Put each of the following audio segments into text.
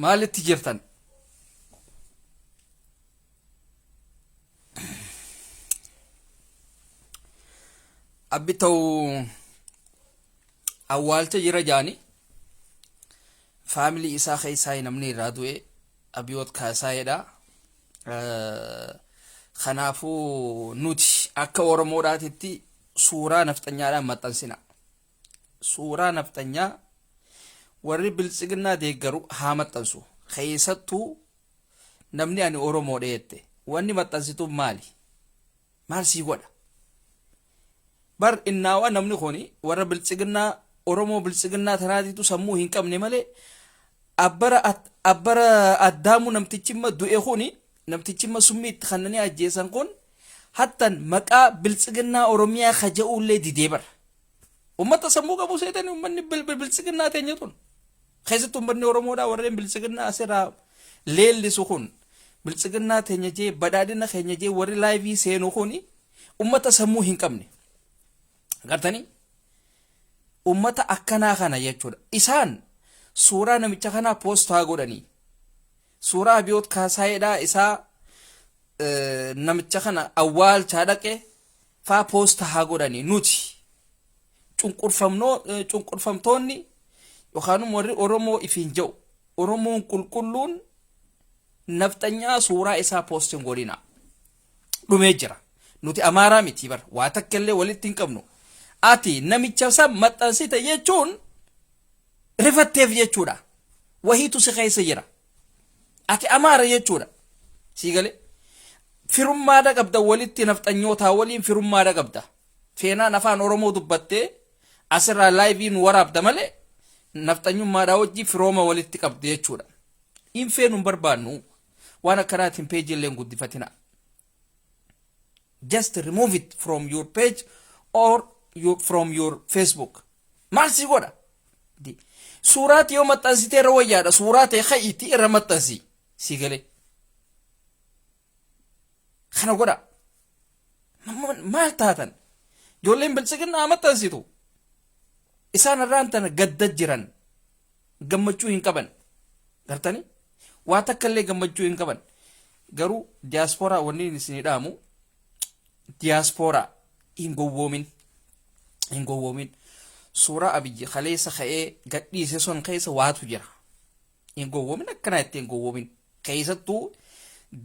maalitti jirtan abbi ta'u awwaalcha jira jaani faamilii isaa keessaa namni irraa du'e Abiyoot Kaasaayedha. Kanaafuu nuti akka Oromoodhaatitti suuraa nafxanyaadhaan maxxansina. Suuraa nafxanyaa warri biltsiginnaa deeggaru haa maxxansu. Keessattuu namni ani Oromoodha jette wanni maxxansitu maali? Maal sii godha? Bar innaawa namni kuni warra biltsiginnaa Oromoo biltsiginnaa tanaatitu sammuu hin qabne malee abbara addaamu namtichimma du'e kuni namtichimma summii itti kannanii ajjeesan kun hattan maqaa biltsiginnaa Oromiyaa kaja'uullee didee bara. Ummata sammuu qabu seetan ummanni biltsiginnaa teenya tun. Keessattuu ummanni Oromoodhaa warreen biltsiginnaa asirraa leellisu kun biltsiginnaa teenya jee badhaadhina keenya jee warri laayivii seenu kuni ummata sammuu hin qabne. Gartanii ummata akkanaa kana jechuudha. Isaan suuraa namicha kanaa poostaa godhanii suuraa Abiyoot Kaasaayedhaa isaa namicha kana awwaalchaa dhaqe faa poostaa godhanii nuti cunqurfamtoonni yookaan warri Oromoo ifiin jedhu Oromoon qulqulluun nafxanyaa suuraa isaa poostiin godhina dhumee jira. Nuti Amaaraa miti bar waa takka illee walitti hin qabnu. Ati namicha san maxxansite jechuun rifatteef jechuudha. Wahiitu si keessa jira. Ati Amaara jechuudha. Siigalee firummaadha qabda walitti nafxanyootaa waliin firummaadha qabda. Feenaan afaan Oromoo dubbattee asirraa laayiviin waraabda malee nafxanyummaadhaa wajjii firooma walitti qabda jechuudha. In feenuun barbaannu waan akkanaatiin peejii illee guddifatina. Just remove it from your page or from your Facebook. Maal si godha? Suuraati yoo maxxansitee irra wayyaadha. Suuraati ka'iitii irra maxxansi. Si galee. Kana godha. Maal taatan? Ijoolleen biltsiginnaa maxxansitu. Isaan irraan tana gadda jiran. Gammachuu hin qaban. Gartanii? Waa takka illee gammachuu hin qaban. Garuu diyaaspooraa wanni isin dhaamu diyaaspooraa hin gowwoomin. Hin gowwoomin. Suuraa Abiyyi kaleessa ka'ee gadhiise son keessa waatu jira. Hin gowwoomin akkana itti hin gowwoomin. Keessattuu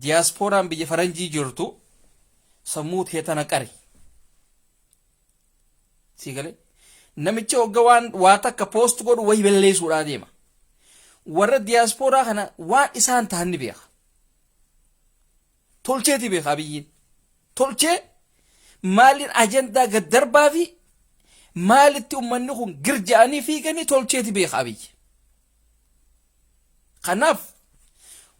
diyaasporaan biyya faranjii jirtu sammuu teetana qari. Si galee namicha hogga waa takka poost godhu wayi balleessuudhaa deema. Warra diyaasporaa kana waan isaan ta'an ni beeka. Tolcheeti beeka Abiyyiin. Tolchee maaliin ajandaa gad darbaa fi maalitti ummanni kun girja'anii fiiganii tolcheeti beeka Abiyyi. Kanaaf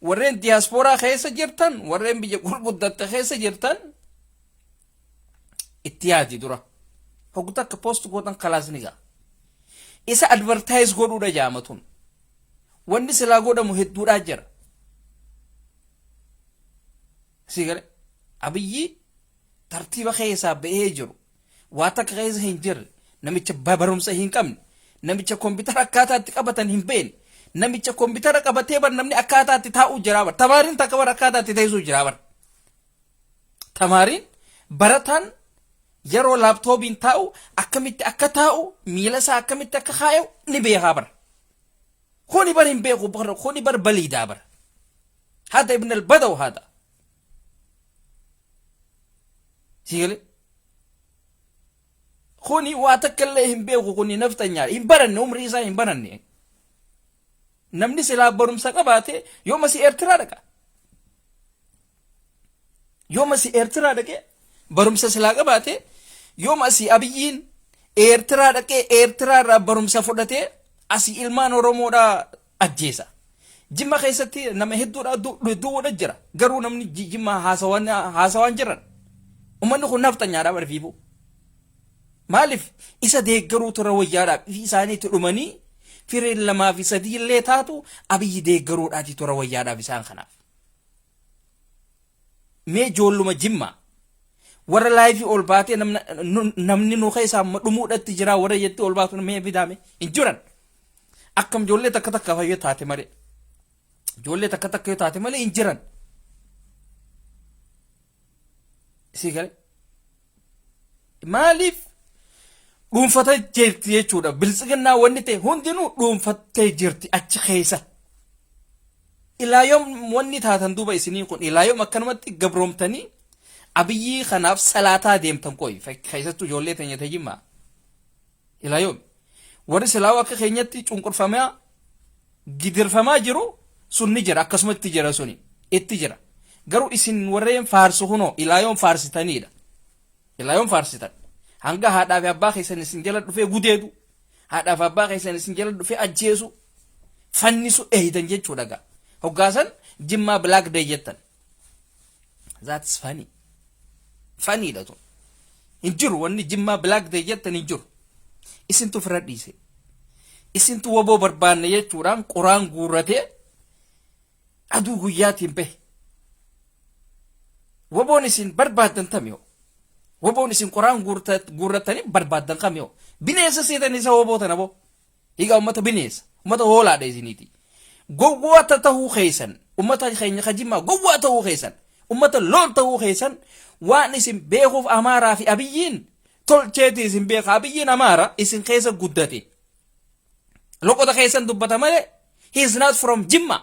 warreen diyaasporaa keessa jirtan warreen biyya gurguddatte keessa jirtan itti yaadi dura. Hoggu akka poost godhan kalaasni ga'a. Isa advertise godhuudha jaamatun. Wanni silaa godhamu hedduudhaa jira. Si galee Abiyyi tartiiba keessaa ba'ee jiru. Waa takka keessa hin jirre. Namicha barumsa hin qabne. Namicha kompiitara akkaataatti qabatan hin beekne. Namicha kompiitara qabatee bar namni akkaataatti taa'uu jira bar. Tamaariin takka bar akkaataatti teessuu jira bar. Tamaariin barataan yeroo laaptoobiin taa'u akkamitti akka taa'u miila isaa akkamitti akka kaa'u ni beekaa bar. Kuni bar hin beeku bar kuni bar baliidaa bar. Hada ibn al-Badaw hada. Sigalee kuni waa takka illee hin beeku kuni nafxanyaa hin baranne umrii isaa hin baranne. Namni silaa barumsa qabaate yooma si Eertiraa dhaqa. Yooma si Eertiraa dhaqee barumsa silaa qabaate yooma si Abiyyiin Eertiraa dhaqee Eertiraa irraa barumsa fudhatee asii ilmaan Oromoodhaa ajjeesa. Jimma keessatti nama hedduudha jira. Garuu namni jimma haasawaan jiran. Ummanni kun nafxanyaadhaa barfiifu. Maaliif isa deeggaruu tura wayyaadhaaf fi isaaniitti dhumanii fireen lamaa fi sadii illee taatu Abiyyi deeggaruudhaati tura wayyaadhaaf isaan kanaaf. Mee ijoolluma Jimmaa warra laayivii ol baatee namni nu keessaa dhumuudhaatti jira warra jettee ol baatu mee fidaame hin jiran. Akkam ijoollee takka takka fayyadu taate malee. ijoollee takka takka yoo taate malee hin jiran si gale maaliif dhuunfata jirti jechuudha biltsiginnaa wanni ta'e hundinuu dhuunfattee jirti achi keessa ilaa yoom wanni taatan duuba isinii kun ilaa yoom akkanumatti gabroomtanii abiyyii kanaaf salaataa deemtan qoy keessattuu ijoollee teenya tajimmaa ilaa yoom warri silaawu akka keenyatti cunqurfamaa gidirfamaa jiru sunni jira akkasumatti jira suni itti jira garuu isin warreen faarsu hunoo ilaa yoom faarsitaniidha ilaa yoom faarsitan hanga haadhaa fi abbaa keessan isin jala dhufee gudeedu haadhaa fi abbaa keessan isin jala dhufee ajjeesu fannisu eeydan jechuudha gaa hoggaasan jimmaa black day jettan that's funny funny dha tun hin jiru wanni jimmaa black day jettan hin jiru isintu fira dhiise isintu waboo barbaanne jechuudhaan qoraan guurratee aduu guyyaatiin bahe waboon isin barbaaddan tameo waboon isin qoraan guurratanii barbaaddan kameo bineensa seetan isa waboo tana boo higa ummata bineensa ummata hoolaadha isiniiti gowwoota tahuu keessan ummata keenya kajimmaa gowwaa tahuu keessan ummata loon tahuu keessan waan isin beekuuf amaaraa fi abiyyiin tolcheeti isin beeka abiyyiin amaara isin keessa guddate loqota keessan dubbata malee he is not from Jimma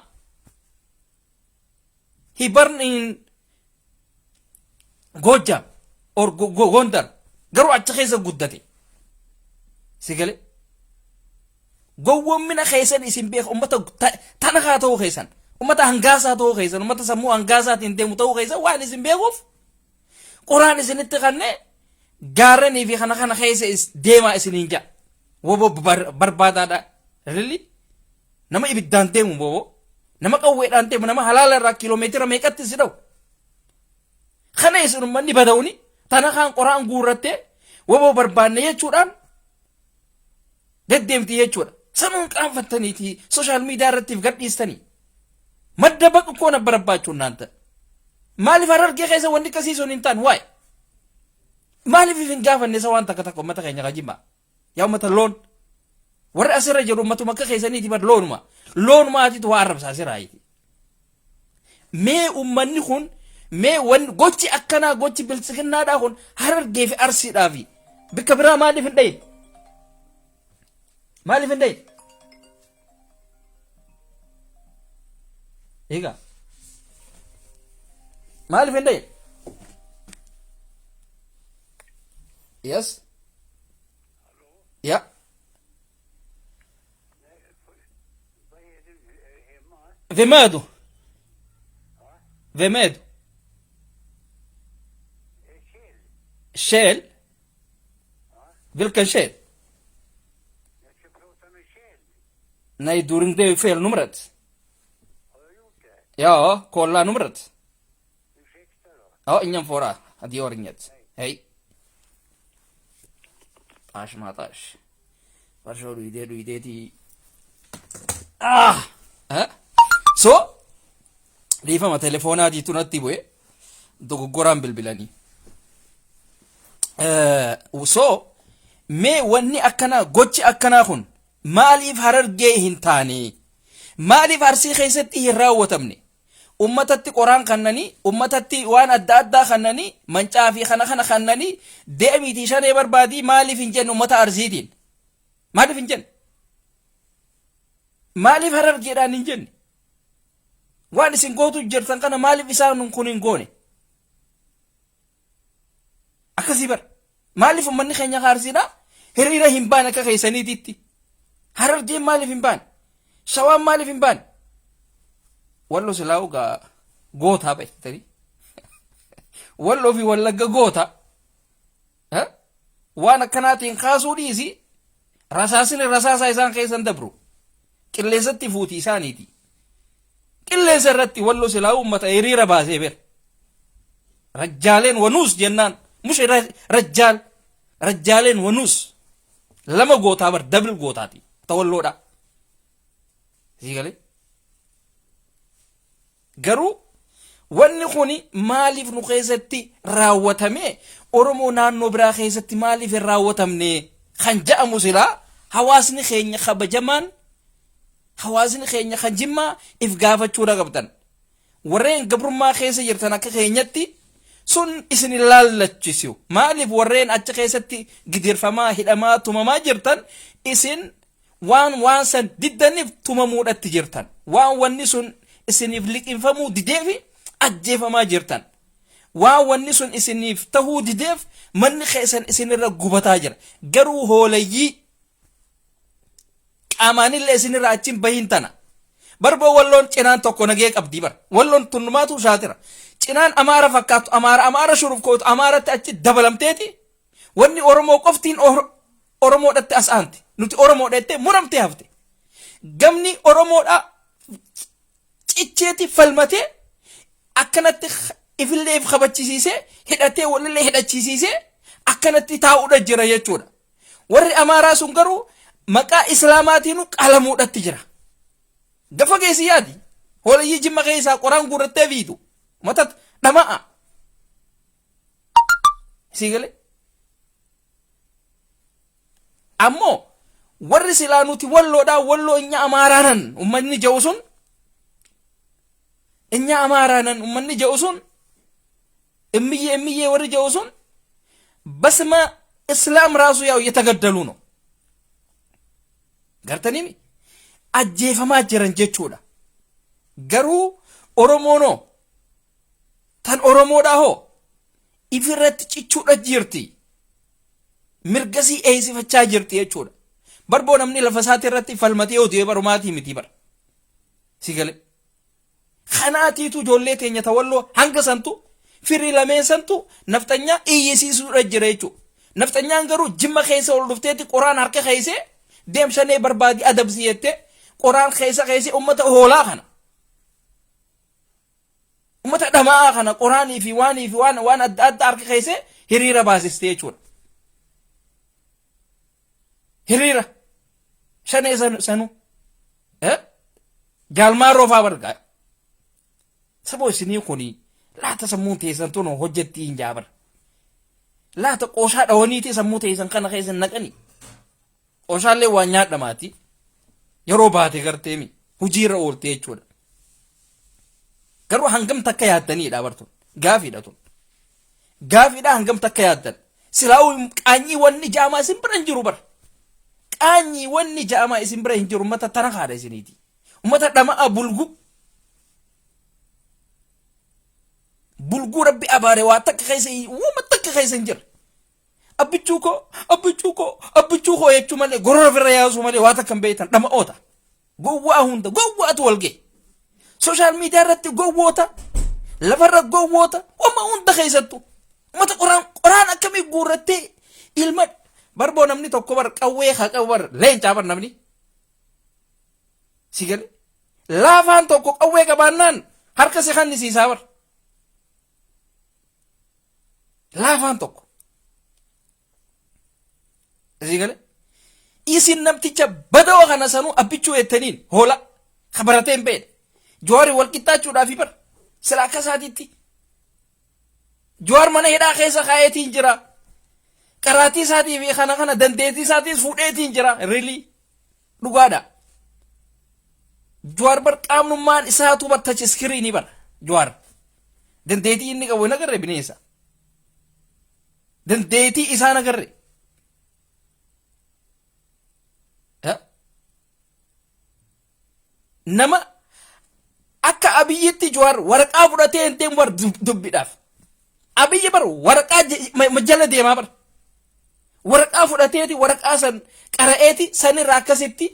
he born in Gojam or Gondar garuu achi keessa guddate sigale gowwoomina keessan isin beeka ummata tanakaa ta'uu keessan ummata hangaasaa ta'uu keessan ummata sammuu hangaasaatiin deemu ta'uu keessan waan isin beekuuf quraan isinitti kannee gaaranii fi kana keessa deemaa isiniin jaa woboo barbaadaadha really nama ibiddaan deemu bobo nama qawweedhaan deemu nama halaala irraa kiiloomeetira meeqatti si dha'u kana isin ummanni bada'uni tanakaan qoraan guurrattee woboo barbaanne jechuudhaan deddeemti jechuudha sanuun qaanfattaniiti sooshaal miidiyaa irrattiif gadhiistanii madda baqa koona barbaachuun naanta maaliif harargee keessa wanni akkasiisuun hin taane waa'ee maaliif hin gaafanne isa waan takka takka ummata keenya kajimmaa yaa ummata loon warri asirra jiru ummatuma akka keessaniiti bar loonumaatitu waa arrabsaa asirraayiti mee ummanni kun mee wan gochi akkanaa gochi biltsiginnaadhaa kun harargee fi arsiidhaa fi bikka biraa maaliif hin dhayin maaliif hin dhayin egaa maaliif hin dhayin yes yeah Vemedo Shell vilken Shell nej du ringde ju fel numret ja kolla numret ja ingen fara hade jag ringet hej tash matash varsågod du idé till so riifama telefoonaatii tunatti bu'e dogoggoraan bilbilanii so mee wanni akkanaa gochi akkanaa kun maaliif harargee hin taane maaliif arsii keessatti hin raawwatamne ummatatti qoraan kannanii ummatatti waan adda addaa kannanii mancaa fi kana kannanii deemiitii shanee barbaadii maaliif hin jenne ummata arsiitiin maaliif hin jenne maaliif harargeedhaan hin jenne waan isin gootu jirtan kana maaliif isaan kun hin goone akkasii bar maaliif ummanni keenya kaarsiidha hiriira hin baan akka keessaniititti harargeen maaliif hin baan shawaan maaliif hin baan wallo silaa'u gaa gootaa beektanii walloo fi wallagga goota waan akkanaatiin kaasuu dhiisi rasaasaa isaan keessan dabru qilleensatti fuutii isaaniiti qilleensa irratti wallo silaa'u ummata hiriira baasee ber rajjaaleen wanuus jennaan mush rajjaaleen wanuus lama gootaa bar dabl gootaati tawalloodha siigale garuu wanni kuni maaliif nu keessatti raawwatame oromoo naannoo biraa keessatti maaliif hin raawwatamne kan ja'amu silaa hawaasni keenya kabajamaan hawaasni keenya kan Jimmaa if gaafachuu qabdan. Warreen gabrummaa keessa jirtan akka keenyatti sun isin ilaallachisiu. Maaliif warreen achi keessatti gidirfamaa hidhamaa tumamaa jirtan isin waan san diddaniif tumamuudhatti jirtan. Waan wanni sun isiniif liqinfamuu dideefi ajjeefamaa jirtan. Waan wanni sun isiniif tahuu dideef manni keessan isinirra gubataa jira. Garuu hoolayyii qaamanillee isinirra achiin bahin tana. Barbo walloon cinaan tokko nagee qabdi bar. Walloon tunnumaatu shaatira. Cinaan Amaara fakkaatu Amaara shuruuf kootu Amaaratti achi dabalamteeti. Wanni Oromoo qoftiin Oromoodhatti as aanti. Nuti Oromoodha jettee muramtee hafte. Gamni Oromoodha cicceeti falmatee akkanatti ifillee if kabachisiisee hidhatee walillee hidhachisiisee akkanatti taa'uudha jira jechuudha. Warri Amaaraa sun garuu maqaa Islaamaatiinu qalamuudhatti jira. Gafa keessi yaadi. Hoolayyii Jimma keessaa qoraan guurrattee fiitu. Matat dhama'a. Sii galee. Ammoo warri silaa nuti walloodhaa walloo inya Amaaraanan ummanni ja'u sun inya Amaaraanan ummanni ja'u sun እምዬ warri ja'u sun basma Islaam ራሱ ያው እየተገደሉ ነው። gartanii ajjeefamaa jiran jechuudha. Garuu Oromoo no tan Oromoodha hoo ifirratti cichuudha jirti. Mirgasii eeysifachaa jirti jechuudha. Barboo namni lafa isaati irratti falmatee hojii barumaatii miti bar. Sigale. Kanaatiitu ijoollee teenya tawalloo hanga santu firii lameen santu naftanyaa iyyisiisuudha jira jechuudha. Naftanyaan garuu Jimma keessa ol dhufteeti qoraan harka keessee deemshanee barbaadi adabsi jettee qoraan keessa ummata hoolaa kana. Ummata dhamaa kana qoraanii fi waan adda adda harka keessee hiriira baasistee jechuudha. Hiriira shanee sanu jaalmaa roofaa bargaa. Saboo isinii kuni laata sammuu teessan tunu hojjetti hin jaabar. Laata qooshaa dhawaniiti sammuu teessan kana keessan naqani. Qoshaallee waan nyaadhamaati. Yeroo baate garteemi hojiirra oolte jechuudha. Garuu hangam takka yaaddaniidha bartuun. Gaafiidha tun. Gaafiidha hangam takka yaaddan. Silaa'uu qaanyii wanni jaamaa isin bira hin jiru bara. Qaanyii wanni jaamaa isin bira hin jiru ummata tana haadha isiniiti. Ummata dhama'a bulguu rabbi abaare waa takka keessa uuma takka keessa hin jira. Abbichuu koo jechuu malee gorora firra yaasuu malee waa takka hin beektan dhama'oota. Gowwaa hunda gowwaatu walga'e. Sooshaal miidiyaa irratti gowwoota lafarra gowwoota wama hunda keessattu. Ummata qoraan akkamii guurrattee ilma barboo namni tokko bar qawwee haa qabu bar leencaa bar namni. Sigale laafaan tokko qawwee qabaannaan harka si kannisiisaa bar. Laafaan tokko. Sigale isin namticha badoo kana sanuu abbichuu ettaniin hoola kabarateen beedha. Jawaari wal qixxaachuudhaaf bar sila akka isaatiitti. Jawaar mana hidhaa keessa kaayetiin jira. Qaraatii isaatii fi kana dandeettii isaatiis fuudheetiin jira. Really dhugaadha. Jawaar bar qaamnummaan isaatu bar touch screen bar. Jawaar dandeettii inni qabu hin agarre bineensa. Dandeettii isaan agarre. Nama akka abiyyitti Jawaar waraqaa fudhatee hin deemu bar dubbiidhaaf. Abiyyi bar waraqaa jala deemaa bar. Waraqaa fudhateeti waraqaa san qara'eeti sanirraa akkasitti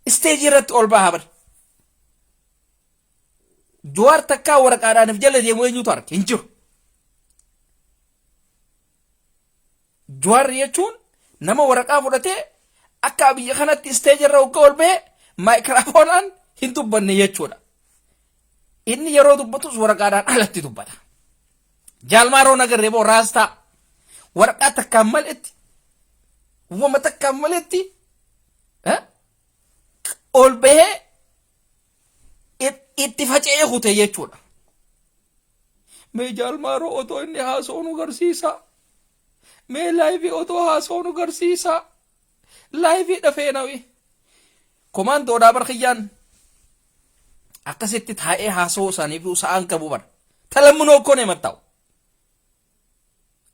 isteejii irratti ol bahaa bar. Jawaar takkaa waraqaadhaaniif jala deemu eenyutu arge hin jiru. Jawaar jechuun nama waraqaa fudhatee akka abiyya kanatti isteejii irra hogga ol bahee maayikiraafoonaan hin dubbanne jechuudha. Inni yeroo dubbatus waraqaadhaan alatti dubbata. Jaalmaaroo nagarree boo raastaa waraqaa takkaan maletti uumama takkaan maletti ol bahee itti faca'ee kute jechuudha. Mee Jaalmaaroo otoo inni haasa'u nu garsiisaa. Mee laayivii otoo haasa'u nu garsiisaa. Laayivii dhafee nawi. komaandoodhaa bar kiyyaan akkasitti taa'ee haasa'uu isaaniif sa'aan qabu bar talammunoo koone mattaa'u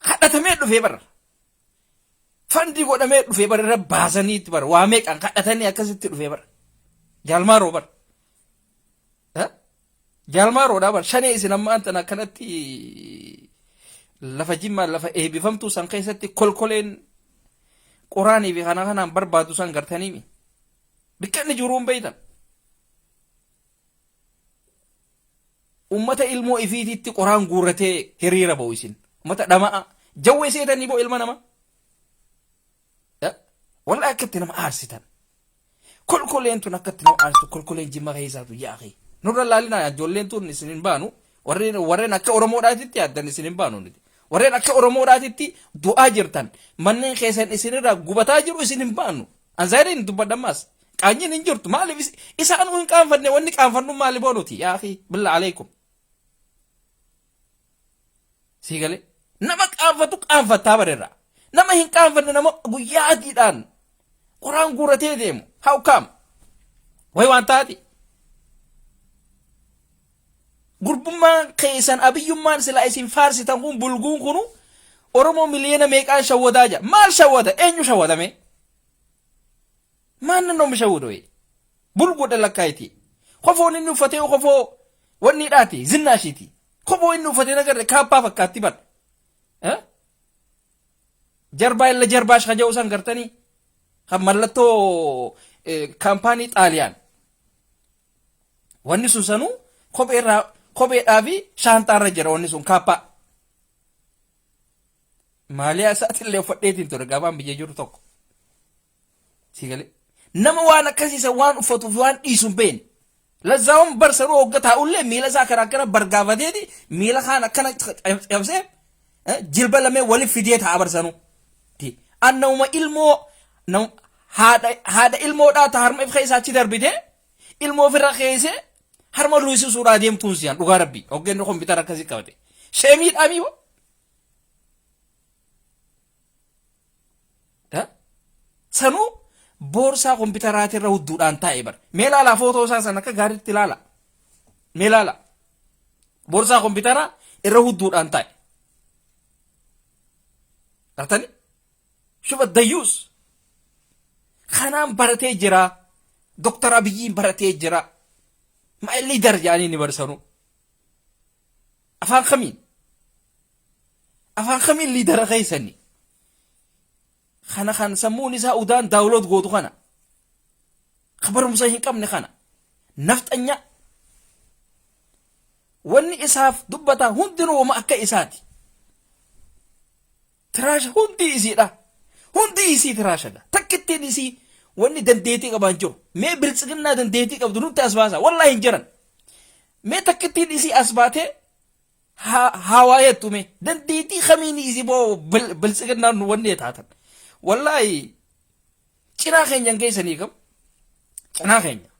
kadhatamee dhufee bar fandi godhamee dhufee bar irra baasaniitti bar waa meeqaan kadhatanii akkasitti dhufee bar jaalmaaroo bar jaalmaaroodhaa bar shanee isin ammaan tan akkanatti lafa jimmaa lafa eebbifamtuu san keessatti kolkoleen quraanii fi kana kanaan barbaadu san gartaniimi bikkanni jiruun beeytan ummata ilmoo ifiititti qoraan guurratee hiriira ba'u isin ummata dhama'a jawwee seetanii boo ilma nama walla akkatti nama aarsitan kolkoleen tun akkatti nama aarsitu kolkoleen jimma keessaatu yaaqee nurra laalina ijoolleen tun isin hin baanu warreen akka oromoodhaatitti yaaddan isin hin baanu warreen akka oromoodhaatitti du'aa jirtan manneen keessan isinirraa gubataa jiru isin hin baanu anzaariin dubbadhammaas qaanyiin hin jirtu maaliif isaan hin qaanfanne wanni qaanfannu maali boonuti yaa akhi billa alaykum sigale nama qaanfatu qaanfattaa barerra nama hin qaanfanne nama guyyaa adiidhaan qoraan guuratee deemu how come way waan taati gurbummaan keessan abiyyummaan sila isin faarsitan kun bulguun kunu oromoo miliyoona meeqaan shawwadaa jira maal shawwada eenyu shawwadame maanna noomi shawwado bulguudha lakkaayiti kofoo inni uffatee kofoo wanni dhaati zinnaashiiti kofoo inni uffatee nagarre kaappaa fakkaatti bad jarbaa illa jarbaash kaja'u san gartanii kan mallattoo kaampaanii xaaliyaan wanni sun sanuu kopheedhaa fi shaantaarra jira wanni sun kaappaa maaliyaa isaatillee uffadheetiin ture gaabaan biyya jiru tokko sigale nama waan akkasiisa waan uffatuuf waan dhiisuun beene lazzaawwan barsanuu hoggataa ullee miila isaa kana akkana bargaafateeti miila kaan akkana cabsee jilba lamee waliif fidee ta'a barsanuu annawuma ilmoo haadha ilmoodhaa ta harma if keessaa achi darbite ilmoo ofirra keessee harma luusisuudhaa deemtuun siyaan dhugaa rabbii hoggeenni kompiitara akkasii qabate sheemiidhaa miibo sanuu boorsaa kompiitaraati irra hudduudhaan taa'e bar mee laalaa footoo isaa san akka gaariitti ilaala mee laala boorsaa kompiitaraa irra hudduudhaan taa'e gartani shuba dayyuus kanaan baratee jira doktor abiyyiin baratee jira ma liidar jaanii ni barsanu afaan kamiin liidara keessanii kana sammuun isaa udaan daawlood gootu kana kabarumsa hin qabne kana nafxanya wanni isaaf dubbataa hundinuu wama akka isaati tiraasha hundi isiidha hundi isii tiraashadha takkittiin isii wanni dandeetii qabaan jiru mee biltsiginnaa dandeetii qabdu nutti as baasa wallaa hin jiran mee takkittiin isii as baatee hawaayeettu mee dandeetii kamiini isii boo biltsiginnaan wanni taatan wallaahi cinaa keenyan geessanii qab cinaa keenya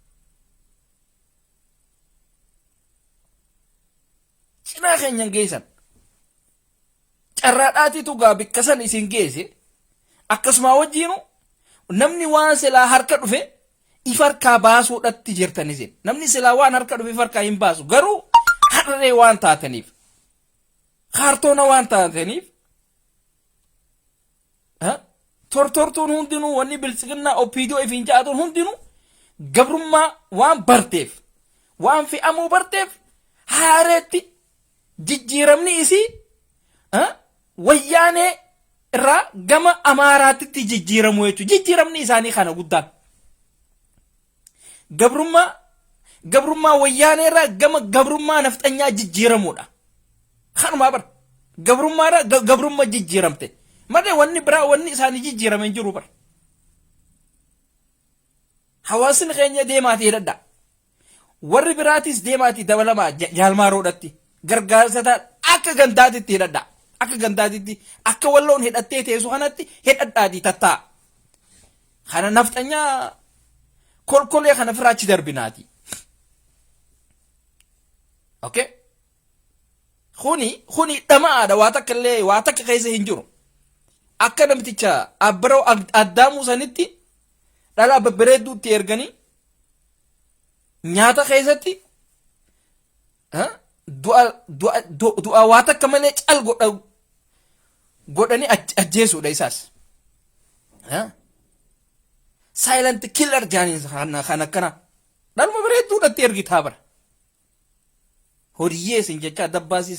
cinaa keenyan geessan carraadhaatitu gaa bikkasan isin geesse akkasuma wajjiinu namni waan silaa harka dhufe ifarkaa baasuudhatti jirtan isin namni silaa waan harka dhufe ifarkaa hin baasu garuu harree waan taataniif kaartoona waan taataniif tortortuun hundinuu wanni biltsiginnaa opiidoo ifiin jaatuun hundinuu gabrummaa waan barteef waan fe'amuu barteef haareetti jijjiiramni isii wayyaanee irraa gama amaaraatti jijjiiramu jechuudha jijjiiramni isaanii kana guddaan gabrummaa wayyaanee irraa gama gabrummaa nafxanyaa jijjiiramuudha kanumaa bar gabrummaa irraa gabrummaa jijjiiramte malee wanni biraa wanni isaanii jijjiiraman jiru bar hawaasni keenya deemaatii hidhadha warri biraatis deemaatii dabalamaa jaalmaaroodhatti gargaarsataa akka gandaatitti hidhadha akka gandaatitti akka walloon hidhattee teessu kanatti hidhadhaati tattaa kana nafxanyaa kolkolee kana firaachi darbinaati okay kuni dhamaadha waa takka illee waa takka keessa hin jiru akka namticha abbaroo addaamuu sanitti dhalaa babbareedduutti erganii nyaata keessatti du'a waa takka malee cal godhanii ajjeesuudha isaas. Silent killer jaaniin kan akkana dhaluma bareedduudhatti ergitaa bara. Horiyyee isin jecha dabbaasii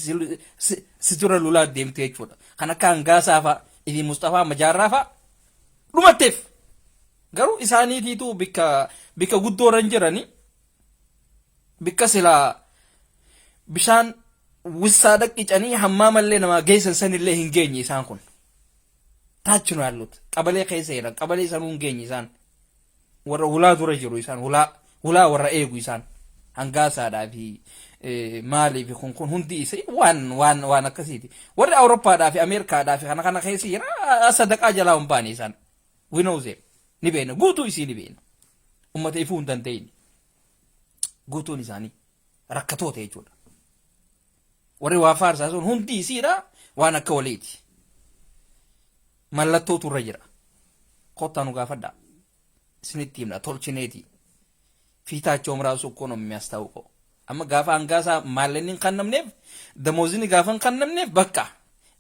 si dura lulaa deemte jechuudha. Kan akka Hangaasaa fa'a, Ibi Mustafaa Majaarraa fa'a dhumatteef. Garuu isaaniitiitu bikka guddoorra hin jirani. Bikka silaa bishaan wissaa dhaqqicanii hammaa mallee namaa geessan sanillee hin geenye isaan kun. Taachinu haalluuti. Qabalee keessa jiran qabalee sanuu hin geenye isaan. Warra hulaa dura jiru isaan hulaa warra eegu isaan. Hangaasaadhaa fi maaliif kun hundi isa waan akkasiiti. Warri Awurooppaadhaa fi Ameerikaadhaa fi kana keessa jira sadaqaa jalaa hin baane isaan. We know them. Ni beena guutuu isii ni beena. Uummata ifuu hin dandeenye. Guutuun isaanii rakkatoota jechuudha. Warri waa faarsaa sun hundi isiidha waan akka waliiti. Mallattootu irra jira. Kottaa nu gaafadhaa. Isinitti himna tolchineeti. Fiitaachoo muraasuu ikoonomii as ta'uu qabu. Amma gaafa Hangaasaa maallenni kan namneef damoozini gaafa kan namneef bakka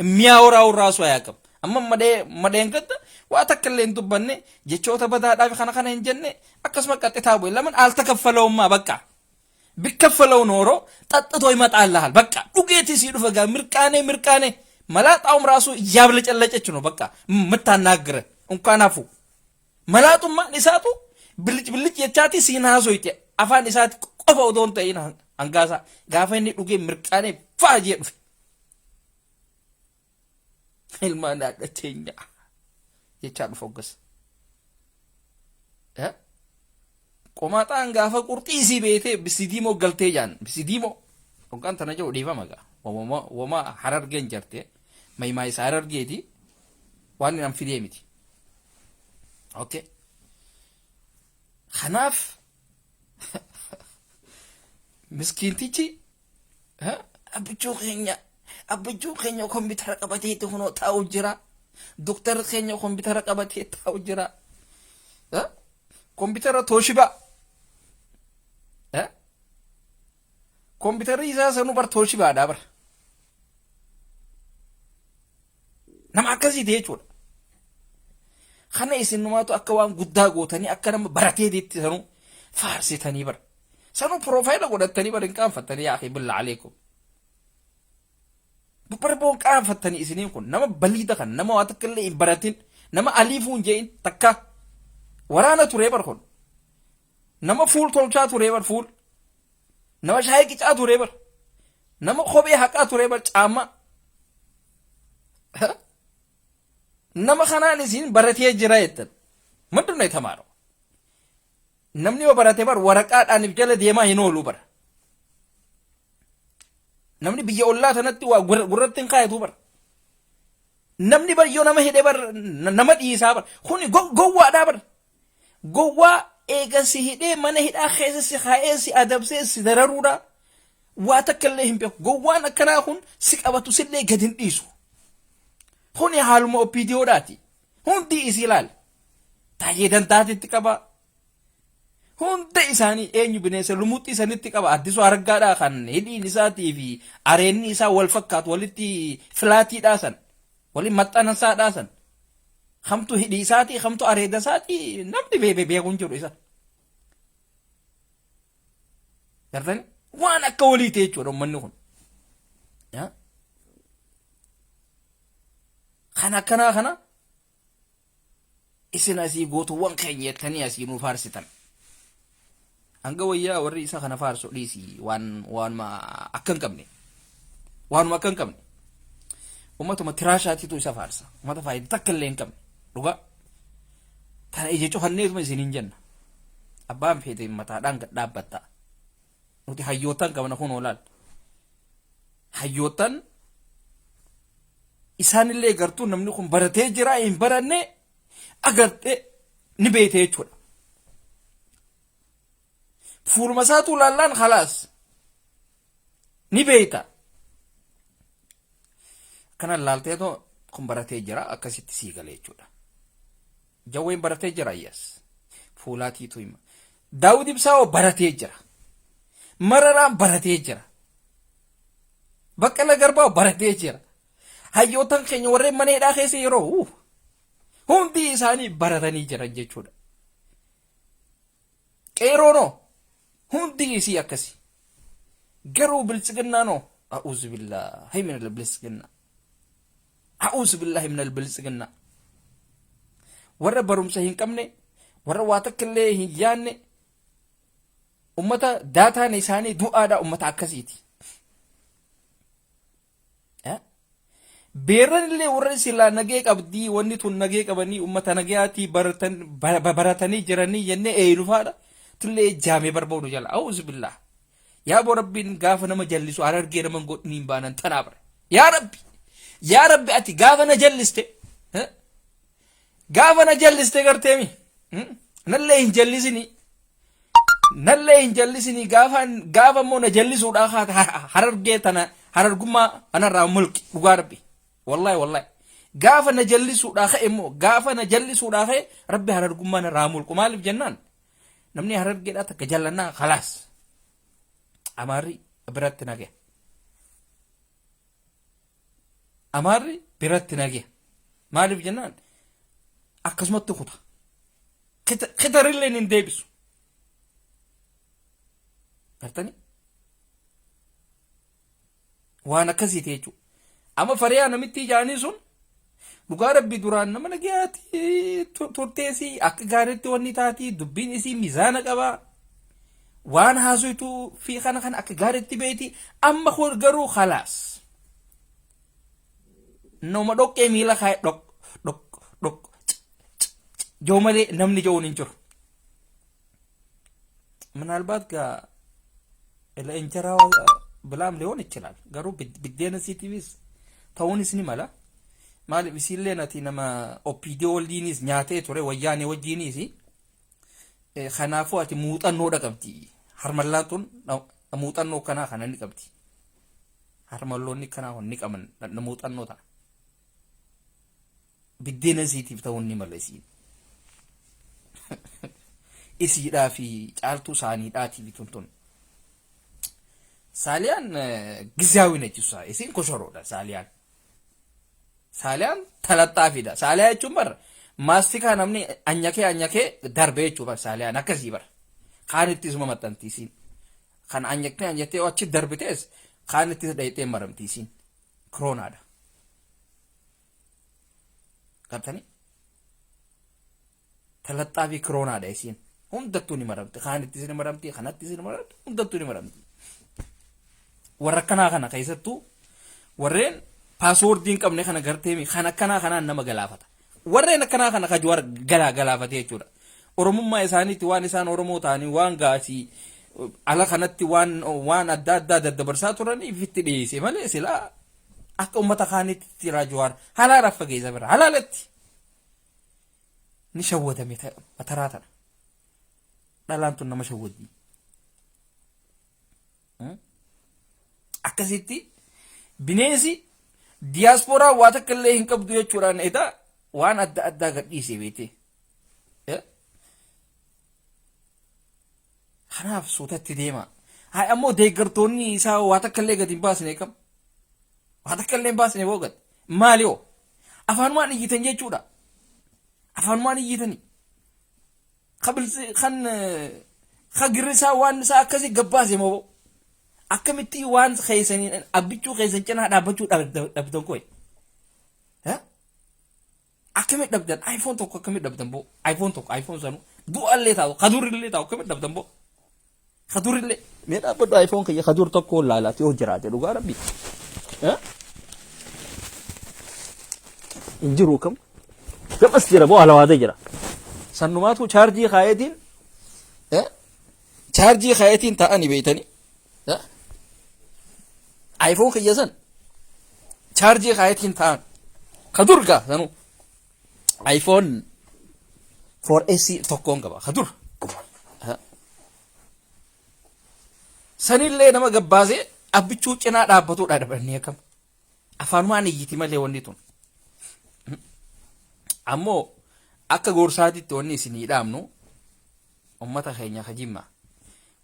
mi'a horaa urraasuu haa qabu. Amma madeen gadda waa takka illee hin dubbanne jechoota badaadhaaf kana hin jenne akkasuma qaxxitaa bu'e laman aalta kaffalawummaa bakka. Bikkaffalawu nooroo xaxxatoo himaxaan lahal bakka dhugeetii sii dhufa gaa mirqaanee malaaxaa umraasuu yaabla callacechuno bakka mittaannaagire unkaanaafu. Malaaxummaan isaatu bilic jechaati siin haasoyte afaan isaati qofa odoon ta'in Hangaasaa gaafa inni dhugee mirqaanee faajee dhufe. Ilmaan dhaadhateenya jechaa dhufa oggas. Qomaxaan gaafa qurxii isii beetee bisidiimoo galtee jaan bisidiimoo hoggaan tana jedhu dhiifama gaa wama Harargeen jarte maymaa isaa Harargeeti waan inni fidee miti. Okay. Kanaaf miskiintichi abbichuu keenya kompiitara qabateetti kunoo taa'u jira. Doktarri keenya kompiitara qabatee taa'u jira. Kompiitara Tooshiba. Kompiitarri isaa sanuu bar Tooshibaadhaa bara. Nama akkasii ta'e jechuudha. Kana isinnumaatu akka waan guddaa gootanii akka nama baratee deetti sanuu faarsitanii bara. Sanuu piroofaayila godhattanii bara hin qaanfattanii yaa billa aleekum. Bara boon qaanfattanii isiniin kun nama baliida kan nama waa takka illee hin baratin nama aliifuu hin je'in takka waraana turee bar kun. Nama fuul tolchaa turee bar fuul. Nama shaayii qicaa turee bar. Nama kophee haqaa turee bar caammaa. Nama kanaan isin baratee jira jettan. Maddu na tamaaro. Namni yoo barate bar waraqaadhaan if jala deemaa hin oolu bara. Namni biyya ollaa sanatti waa gurratti hin kaayatu bara. Namni bar yoo nama hidhee bar nama dhiisaa bara. Kuni gowwaadhaa bara. Gowwaa eega si hidhee mana hidhaa keessa si kaa'ee si adabsee si dararuudha. Waa takka illee hin beeku. Gowwaan akkanaa kun si qabatu sillee gad hin dhiisu. Kuni haaluma OPDOdhaati. Hundi isii ilaali. Taayee dantaatitti qaba. Hunda isaanii eenyu bineensa lumuutti isanitti qaba. Addisuu Araggaadhaa kan hidhiin isaatii fi areenni isaa wal fakkaatu walitti filaatiidhaa san. Waliin maxxansaadhaa san. Kamtu hidhii isaatii kamtu areeda isaatii namni beekuun jiru isa. Gartani waan akka walii ta'e jechuudha uummanni kun. Kana akkanaa kana isin asii gootuwwan keenya jettanii asii nu faarsitan. Hanga wayyaa warri isa kana faarsu dhiisii waanuma akka hin qabne. Waanuma akka hin qabne. Uummatuma tiraashaatiitu isa faarsa. Uummata faayidaa takka illee hin qabne. Dhugaa. Kana ija cufanneetuma isin hin jenna. Abbaan feete mataadhaan gad dhaabbatta. Nuti hayyootan qabna kun olaal. Hayyootan isaanillee gartuu namni kun baratee jira hin baranne agartee ni beete jechuudha. Fuuluma isaatu laallaan khalaas ni beeta. Kana laalteetoo kun baratee jira akkasitti sii galee jechuudha. Jawween baratee jira yes. Fuulaatiitu hima. Daawud Ibsaa baratee jira. Mararaan baratee jira. Baqqala Garbaa baratee jira. Hayyootan keenya warreen maneedhaa keessa yeroo hundi isaanii baratanii jiran jechuudha. Qeeroonoo hundi isii akkasi. Garuu bilchiginnaanoo a'uuzu billaahi minal bilchiginnaa. A'uuzu billaahi minal bilchiginnaa. Warra barumsa hin qabne, warra waa takka illee hin yaanne, ummata daataan isaanii du'aadha ummata akkasiiti. Beeran illee warra silaa nagee qabdii wanni tun nagee qabanii ummata nagayaatii baratanii jiranii jennee eenyufaadha tullee jaamee barbaadu jala a'uuzu billah. Yaa boo rabbiin gaafa nama jallisu argee nama godhiniin baanan tanaa bare. Yaa rabbi ati gaafa na jalliste garteemi nallee hin jallisini gaafa immoo na jallisuudhaa harargee tana harargummaa anarraa mulqi dhugaa rabbi. Wallahi gaafa na jallisuudhaa ka'e immoo gaafa na jallisuudhaa ka'e rabbi harargummaa narraa mulqu maaliif jennaan namni harargeedhaa takka jallannaa khalaas amaarri biratti nagaya. Amaarri biratti nagaya maaliif jennaan akkasumatti kuta kitarillee hin deebisu. Gartanii waan akkasiiti jechuudha. Amma fariyaa namitti ijaanii sun dhugaa rabbi duraan nama nagayaati turteesii akka gaariitti wanni taati dubbiin isii mizaana qabaa waan haasuytu fi kana akka gaariitti beeti amma garuu khalaas nama dhoqqee miila kaa'e dhok joo malee namni joon hin jiru. Minaalbaat gaa ila injaraa bilaam leewoon ichilaal garuu biddeena siitiifis ta'uunis ni mala. Maaliif isiillee nati nama opiidiyoo waliinis nyaatee ture wayyaanee wajjiinis kanaafuu ati muuxannoodha qabdi. Harmallaatuun muuxannoo kanaa kana ni qabdi. Harmalloonni kanaa ni qaban muuxannoo ta'a. Biddeena siitiif ta'uun ni mala isiin. Isiidhaa fi caaltuu saaniidhaatiif tuntun. Saaliyaan gizaawi na jibsaa isiin koshoroodha saaliyaan. Saaliyaan talaxxaafiidha. Saaliyaa jechuun bara maastikaa namni anyakee darbee jechuudha saaliyaan akkasii bara. Kaan ittisuma maxxantiisiin. Kan anyaktee achi darbitees kaan ittis dhayitee maramtiisiin. Kiroonaadha. Qabtanii? Talaxxaafii kiroonaadha isiin. Hundattuu ni maramti. Kaan ittis ni maramti. Kanattis ni maramti. Hundattuu ni maramti. Warra kana keessattuu warreen paaswoordiin qabne kana garteemi kan kanaan nama galaafata. Warreen akkanaa kana kajuwar galaafate jechuudha. Oromummaa isaaniitti waan isaan Oromoo ta'anii waan gaasii ala kanatti waan adda addaa daddabarsaa turaniif itti dhiyeesse malee silaa akka uummata kaaniitti raajuwar halaalaaf fageessa bira halaalatti ni shawwadame mataraa tana. Dhalaan tun nama shawwaddi. Akkasitti bineensi diyaasporaa waa takka illee hin qabdu jechuudhaan edaa waan adda addaa gadhiise beete. Kanaaf suutatti deema. Haa ammoo deeggartoonni isaa waa takka illee gadi hin baasne kam. Waa takka illee hin baasne boo gad. Maali hoo? Afaanumaan iyyitan jechuudha. Afaanumaan iyyitanii. Kan girrisaa waan isaa akkasii gabbaase moo akkamitti waan keessanii abbichuu keessan cinaa dhaabbachuu dhabdan koye. Akkamit dhabdan iPhone tokko akkamit dhabdan boo iPhone sanu du'allee taa'u kadurillee taa'u akkamit dhabdan boo kadurillee mee dhaabbadhu iPhone kiyya kadur tokko laalaati yoo jiraate dhugaa rabbi hin jiru kam gamas jira boo alawaatee jira sannumaatu chaarjii kaayetiin taa'anii beeytanii iPhone kiyya san chaarjii kaayetiin ta'an kadurga sanu iPhone 4S tokkoon qaba kadur sanillee nama gabbaasee abbichuu cinaa dhaabbatuudha dhabannee akkam afaanumaan iyyiti malee wanni tun ammoo akka gorsaatitti wanni isinii dhaamnu ummata keenya kajimma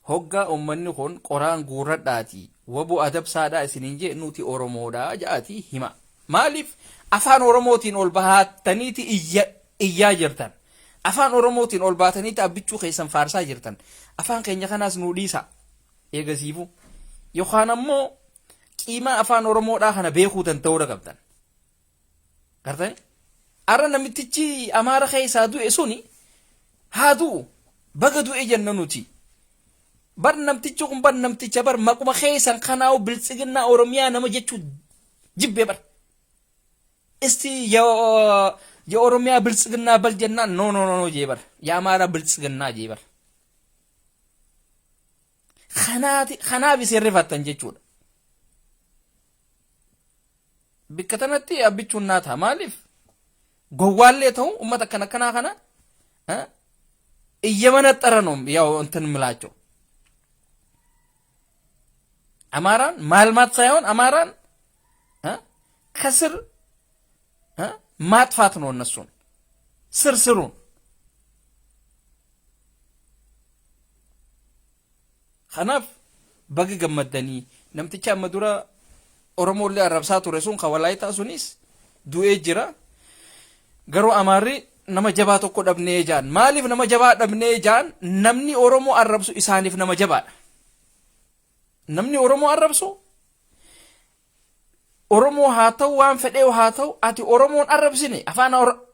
hoggaa ummanni kun qoraan guurradhaati waboo adabsaadhaa isiniin jee nuti oromoodhaa ja'aati hima maaliif afaan oromootiin ol bahaataniiti iyyaa jirtan afaan oromootiin ol baataniiti abbichuu keessan faarsaa jirtan afaan keenya kanaas nuu dhiisa eegasiifu yookaan ammoo qiimaa afaan oromoodhaa kana beekuu danda'uu qabdan gartani arra namitichi amaara keessaa du'e suni haa du'u baga du'e jenna nuti bar namtichi kun bar namticha bar maquma keessan kanaawu biltsiginnaa oromiyaa nama jechuu jibbe bar isti ya oromiyaa biltsiginnaa bal jennaan no jee bar ya amaara biltsiginnaa jee bar kanaaf isin rifattan jechuudha bikka tanatti abbichuun naa ta'a maaliif gowwaallee ta'u ummata kanaa kana እየመነጠረ ነው ያው እንትን ምላቸው አማራን ማልማት ሳይሆን አማራን ከስር ማጥፋት ነው እነሱን ስርስሩን خناف بقي جمدني نمتي كم مدورة أورمو اللي عربسات ورسون خولايتا سونيس دو إجرا قرو أماري nama jabaa tokko dhabnee jaan maaliif nama jabaa dhabnee jaan namni oromoo arrabsu isaaniif nama jabaadha namni oromoo arrabsu oromoo haa ta'u waan fedhee haa ta'u ati oromoon arrabsine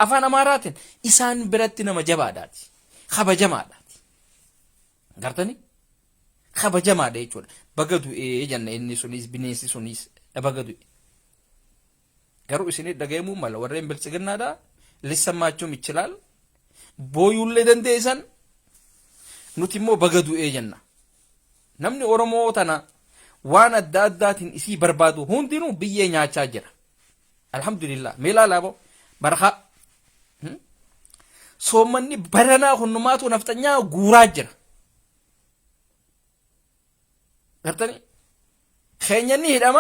afaan amaaraatiin isaan biratti nama jabaadhaati kabajamaadhaati gartani kabajamaadha jechuudha baga du'ee janna inni sunis bineensi sunis baga du'e garuu isinii dhagahamuu mala warreen biltsiginnaadhaa ሊሰማችሁም ይችላል ቦዩለ ደንደሰን ኑቲሞ በገዱ ኤጀና ነምኒ ኦሮሞ ተና ዋን አዳዳቲን እሲ በርባዱ ሁንዲኑ ብየኛቻ ጀራ አልহামዱሊላህ ሜላላቦ በርኻ ሶመኒ በረና ሁኑማቱ ነፍጠኛ ጉራ ጀራ ገርተኒ ኸኘኒ ሂዳማ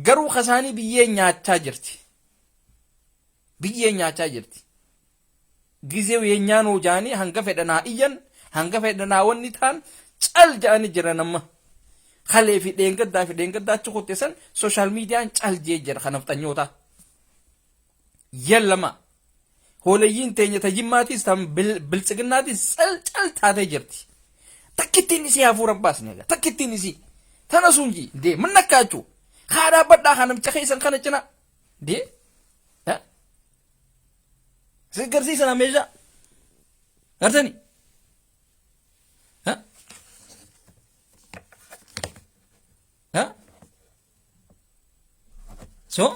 ገሩ ኸሳኒ ብየኛቻ ጀርቲ biyye nyaacha jirti gizeew yenyaanoo jaanii hanga fedhanaa iyyan hanga fedhanaa wanni taan cal jaani jira nama khalee fi dheengaddaa achi kutte san social meediyaan cal jee jira kanafxanyoota yallama hoolayyiin teenya tajimmaatis tan biltsiginnaatis cal taatee jirti takkittiin isii hafuuran baasne egaa takkittiin isii tana sunji dee mannakkaachuu haadhaa badhaa kanamicha keessan kana cina dee سيجرسيسنا ميجا غرتني ها شو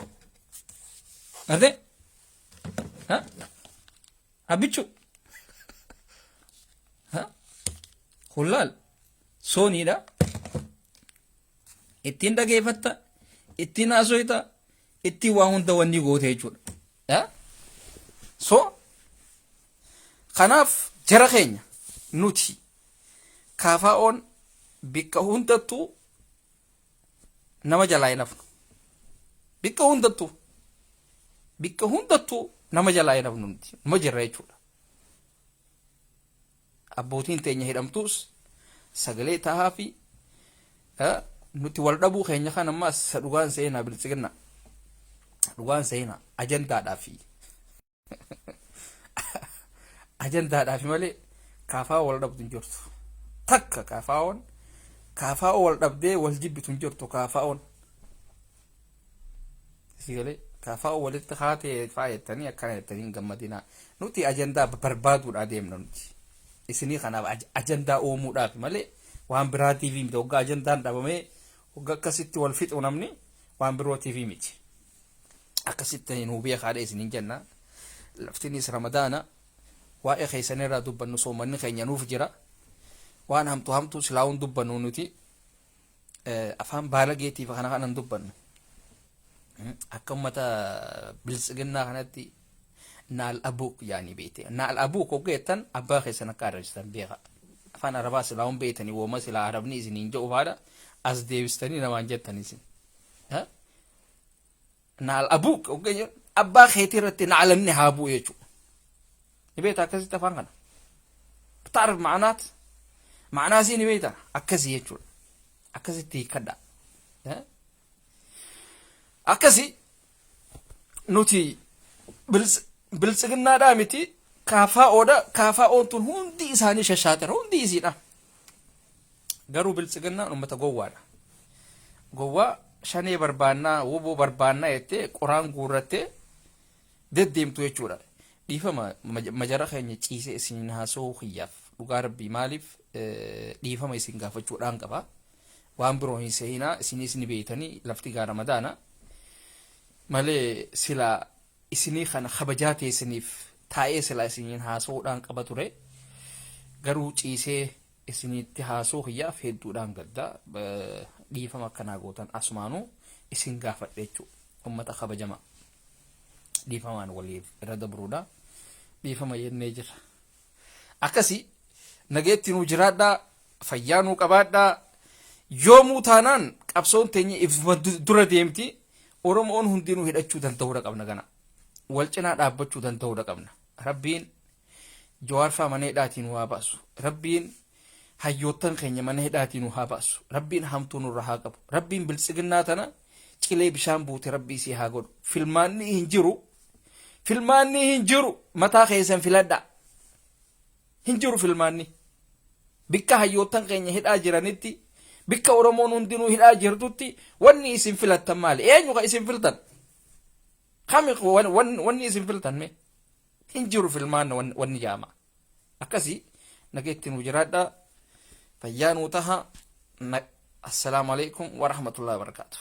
غرتي ها أبيتشو ها خلال سوني دا اتين دا كيفتا اتين أسويتا اتي واهون دا وني غوتي جود ها so kanaaf jara keenya nuti kaafaa'oon bikka hundattuu nama jalaa hin hafnu bikka hundattuu nama jalaa hin hafnu nuti nama jirra jechuudha abbootiin teenya hidhamtuus sagalee tahaa fi nuti wal dhabuu keenya kan ammaas dhugaan seenaa biltsiginna dhugaan seenaa ajandaadhaa fi ajandaadhaaf malee kaafaa wal dhabdu hin jirtu takka kaafaa wal dhabdee wal jibbitu hin jirtu kaafaa'oon sigalee kaafaa walitti haatee faayettanii akkana jettanii gammadinaa nuti ajandaa barbaaduudha deemna nuti isinii kanaaf ajandaa uumuudhaaf malee waan biraatiif miti hoggaa ajandaan dhabamee hoggaa akkasitti wal fixu namni waan birootiif miti akkasitti nuu beekaadha isiniin jenna laftinis ramadaana waa'ee keessanirraa dubbannu soomanni keenya nuuf jira waan hamtu silaawun dubbannu nuti afaan baalageetiif kana kanan dubbannu akka ummata biltsiginnaa kanatti naal abuuk yaani beete naal abuuk ogeettan abbaa keessan akka arrabsitan beeka afaan arabaa silaawun beetanii wooma silaa arabni isiniin jedhu faadha as deebistanii namaan jettan isin naal abuuk ogeeyyo abbaa keetii irratti naalamni haa bu'u jechuudha. يبيت هكذا تفهمنا بتعرف معناه سيني بيتا أكسي يجول أكسي تيكدا أكسي نوتي بلسقنا دامتي كافا أودا كافا أونتون هندي إساني شاشاتر هندي إسينا قروا بلسقنا نمتا قوة شاني بربانا وبو بربانا يتي قرآن قورتي deddeemtu jechuudha dhiifama majara keenya ciisee isin haasoo khiyyaaf dhugaa rabbii maaliif dhiifama isin gaafachuudhaan qaba waan biroo hin seenaa isinis ni beeytanii lafti gaa ramadaana malee sila isinii kana kabajaa teessaniif taa'ee sila isiniin haasoodhaan qaba ture garuu ciisee isinitti haasoo khiyyaaf hedduudhaan gadda dhiifama akkanaa gootan asumaanuu isin gaafadhe jechuudha ummata kabajamaa dhiifamaan waliif irra dabruudha dhiifama yennee jira akkasi nageetti nu jiraadhaa fayyaa nu qabaadhaa yoomuu taanaan qabsoon teenya ifuma dura deemti oromoon hundinuu hidhachuu danda'uudha qabna gana wal cinaa dhaabbachuu danda'uudha qabna rabbiin jawaarfaa mana hidhaatiin waa baasu rabbiin hayyoottan keenya mana hidhaatiin waa baasu rabbiin hamtuu nurra haa qabu rabbiin biltsiginnaa tana cilee bishaan buute rabbii si haa godhu filmaanni hin jiru mataa keessan filadha hin jiru filmaanni bikka hayyoottan keenya hidhaa jiranitti bikka oromoon hundinuu hidhaa jirtutti wanni isin filattan maali eenyu ka isin filtan kami wanni isin filtan me hin jiru filmaanna wanni jaama akkasi nageetti nu jiraadha fayyaa nuu taha assalaamu alaykum wa rahmatullahi wa barakatuh